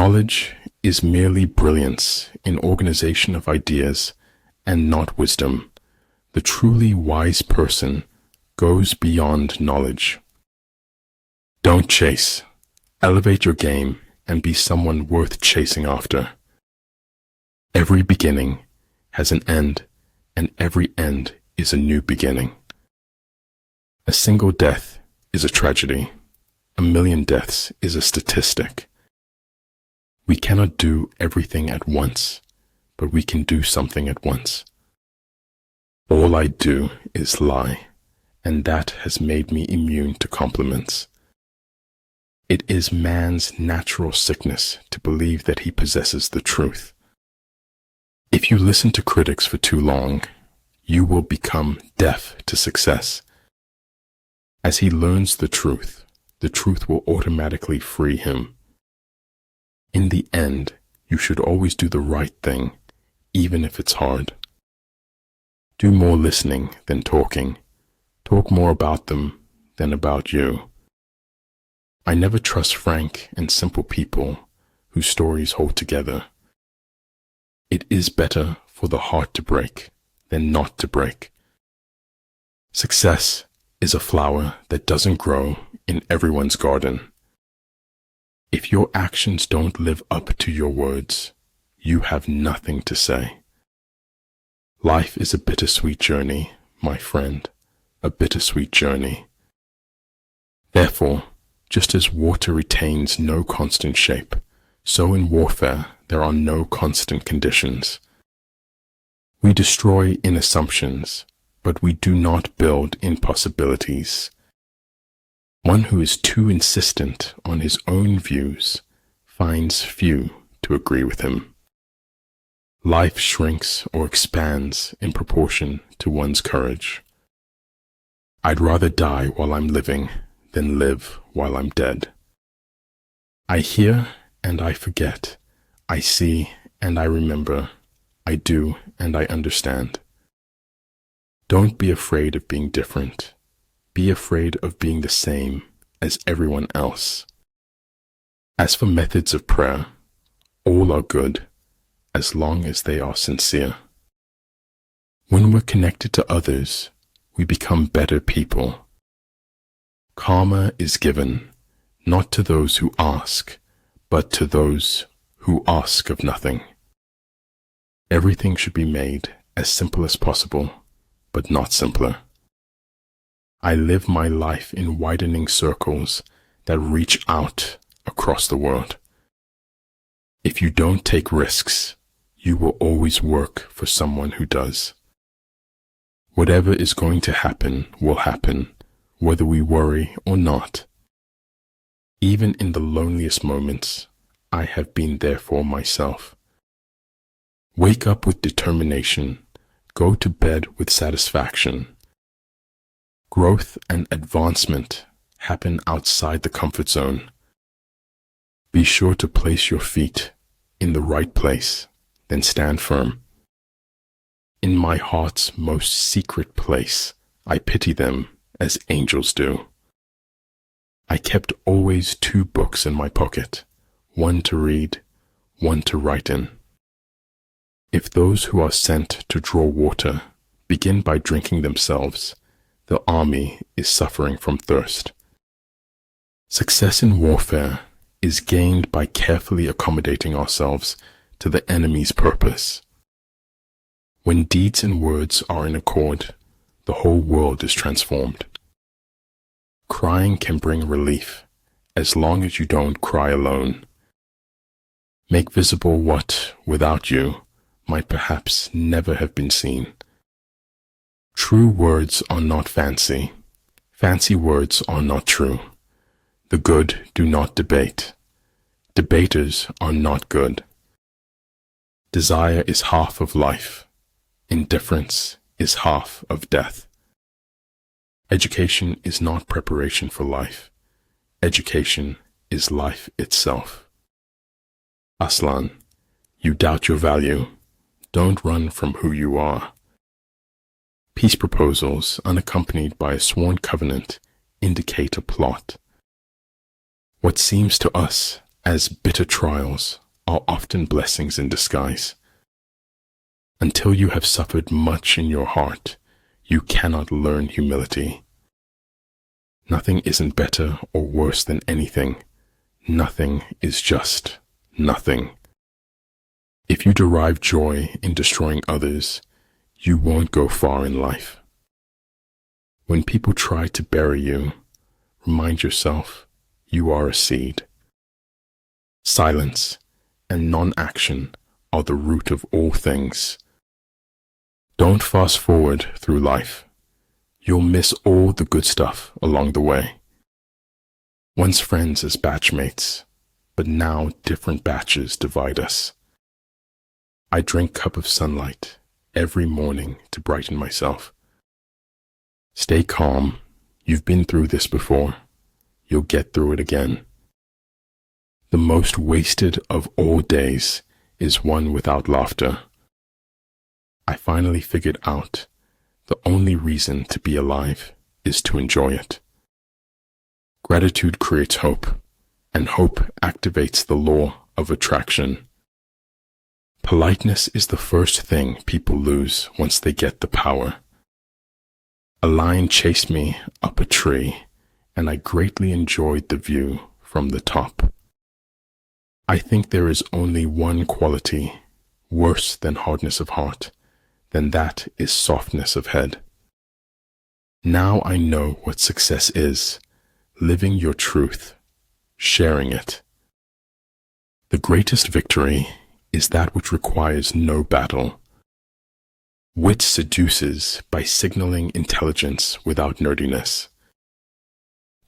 Knowledge is merely brilliance in organization of ideas and not wisdom. The truly wise person goes beyond knowledge. Don't chase. Elevate your game and be someone worth chasing after. Every beginning has an end, and every end is a new beginning. A single death is a tragedy. A million deaths is a statistic. We cannot do everything at once, but we can do something at once. All I do is lie, and that has made me immune to compliments. It is man's natural sickness to believe that he possesses the truth. If you listen to critics for too long, you will become deaf to success. As he learns the truth will automatically free him. In the end, you should always do the right thing, even if it's hard. Do more listening than talking. Talk more about them than about you. I never trust frank and simple people whose stories hold together. It is better for the heart to break than not to break. Success is a flower that doesn't grow in everyone's garden. If your actions don't live up to your words, you have nothing to say. Life is a bittersweet journey, my friend, a bittersweet journey. Therefore, just as water retains no constant shape, so in warfare there are no constant conditions. We destroy in assumptions, but we do not build in possibilities. One who is too insistent on his own views finds few to agree with him. Life shrinks or expands in proportion to one's courage. I'd rather die while I'm living than live while I'm dead. I hear and I forget. I see and I remember. I do and I understand. Don't be afraid of being different. Be afraid of being the same as everyone else. As for methods of prayer, all are good as long as they are sincere. When we're connected to others, we become better people. Karma is given not to those who ask, but to those who ask of nothing. Everything should be made as simple as possible, but not simpler. I live my life in widening circles that reach out across the world. If you don't take risks, you will always work for someone who does. Whatever is going to happen will happen, whether we worry or not. Even in the loneliest moments, I have been there for myself. Wake up with determination. Go to bed with satisfaction. Growth and advancement happen outside the comfort zone. Be sure to place your feet in the right place, then stand firm. In my heart's most secret place, I pity them as angels do. I kept always 2 books in my pocket, one to read, one to write in. If those who are sent to draw water begin by drinking themselves, the army is suffering from thirst. Success in warfare is gained by carefully accommodating ourselves to the enemy's purpose. When deeds and words are in accord, the whole world is transformed. Crying can bring relief, as long as you don't cry alone. Make visible what, without you, might perhaps never have been seen. True words are not fancy. Fancy words are not true. The good do not debate. Debaters are not good. Desire is half of life. Indifference is half of death. Education is not preparation for life. Education is life itself. Aslan, you doubt your value. Don't run from who you are. Peace proposals unaccompanied by a sworn covenant indicate a plot. What seems to us as bitter trials are often blessings in disguise. Until you have suffered much in your heart, you cannot learn humility. Nothing isn't better or worse than anything. Nothing is just nothing. If you derive joy in destroying others, you won't go far in life. When people try to bury you, remind yourself you are a seed. Silence and non-action are the root of all things. Don't fast forward through life. You'll miss all the good stuff along the way. Once friends as batchmates, but now different batches divide us. I drink cup of sunlight every morning to brighten myself. Stay calm. You've been through this before. You'll get through it again. The most wasted of all days is one without laughter. I finally figured out the only reason to be alive is to enjoy it. Gratitude creates hope, and hope activates the law of attraction. Politeness is the first thing people lose once they get the power. A lion chased me up a tree, and I greatly enjoyed the view from the top. I think there is only one quality worse than hardness of heart, then that is softness of head. Now I know what success is, living your truth, sharing it. The greatest victory is that which requires no battle. Wit seduces by signaling intelligence without nerdiness.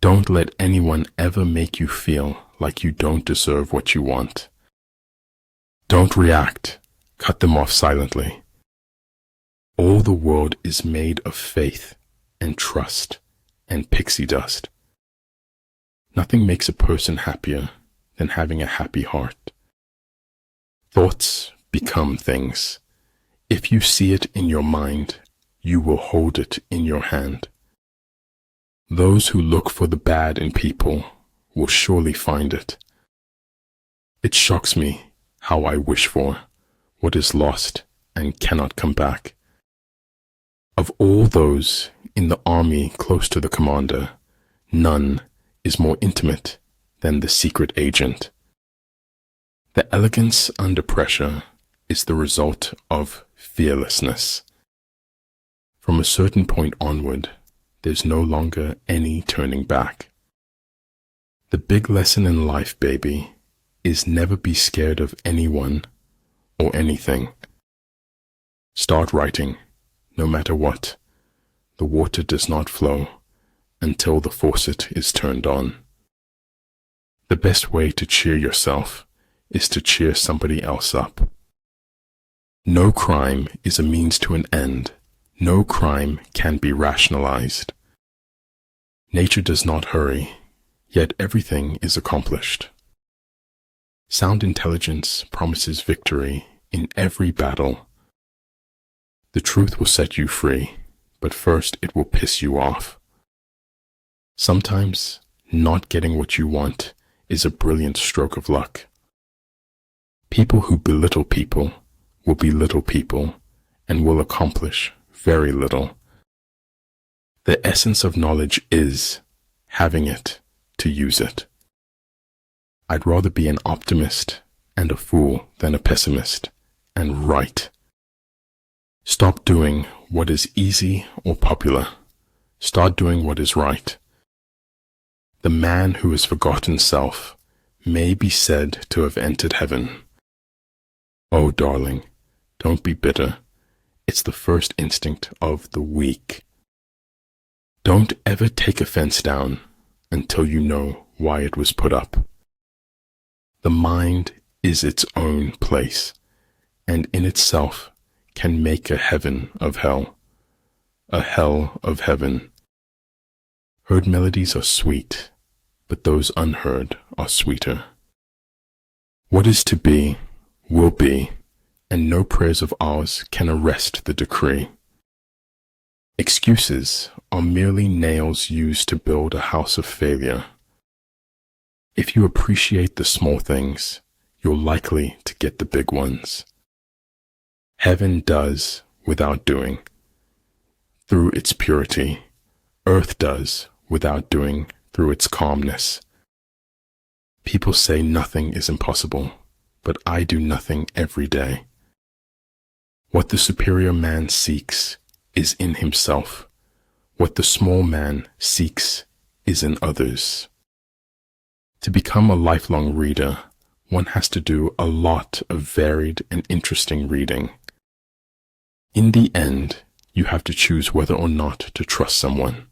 Don't let anyone ever make you feel like you don't deserve what you want. Don't react, cut them off silently. All the world is made of faith and trust and pixie dust. Nothing makes a person happier than having a happy heart. Thoughts become things. If you see it in your mind, you will hold it in your hand. Those who look for the bad in people will surely find it. It shocks me how I wish for what is lost and cannot come back. Of all those in the army close to the commander, none is more intimate than the secret agent. The elegance under pressure is the result of fearlessness. From a certain point onward, there's no longer any turning back. The big lesson in life, baby, is never be scared of anyone or anything. Start writing, no matter what. The water does not flow until the faucet is turned on. The best way to cheer yourself is to cheer somebody else up. No crime is a means to an end. No crime can be rationalized. Nature does not hurry, yet everything is accomplished. Sound intelligence promises victory in every battle. The truth will set you free, but first it will piss you off. Sometimes, not getting what you want is a brilliant stroke of luck. People who belittle people will belittle people and will accomplish very little. The essence of knowledge is having it to use it. I'd rather be an optimist and a fool than a pessimist and right. Stop doing what is easy or popular. Start doing what is right. The man who has forgotten self may be said to have entered heaven. Oh, darling, don't be bitter. It's the first instinct of the weak. Don't ever take a fence down until you know why it was put up. The mind is its own place, and in itself can make a heaven of hell, a hell of heaven. Heard melodies are sweet, but those unheard are sweeter. What is to be, will be, and no prayers of ours can arrest the decree. Excuses are merely nails used to build a house of failure. If you appreciate the small things, you're likely to get the big ones. Heaven does without doing, through its purity. Earth does without doing, through its calmness. People say nothing is impossible, but I do nothing every day. What the superior man seeks is in himself. What the small man seeks is in others. To become a lifelong reader, one has to do a lot of varied and interesting reading. In the end, you have to choose whether or not to trust someone.